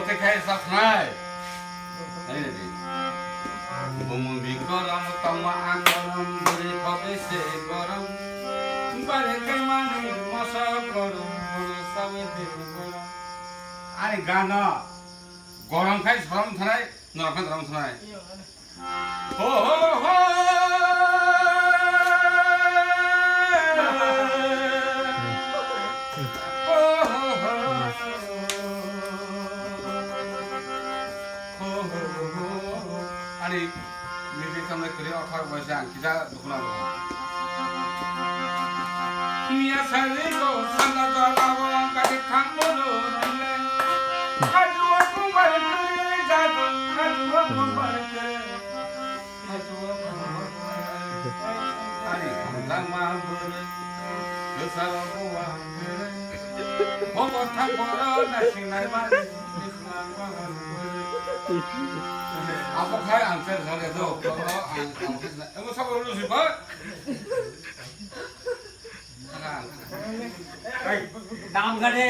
Mati kayak saknai. Ini nih. Bumi kolam tamaan kolam beri kopi se kolam. Bare kemana masa kolam beri sawi de kolam. Ani gana. Kolam kayak salam thanai, narakan salam thanai. Ho ho ho. 아니 미리 때문에 그래 어떻게 보지 않기다 누구나 누구 미야 살리고 산나다라고 까지 탕보는 가주와 공부를 그리 자주 가주와 공부를 그리 가주와 공부를 아니 강당만 부르 그 사람과 그래 보고 탕보러 날씩 날만 Apa kaya answer saya tu? Kamu sabar dulu sih Pak. Dalam gade.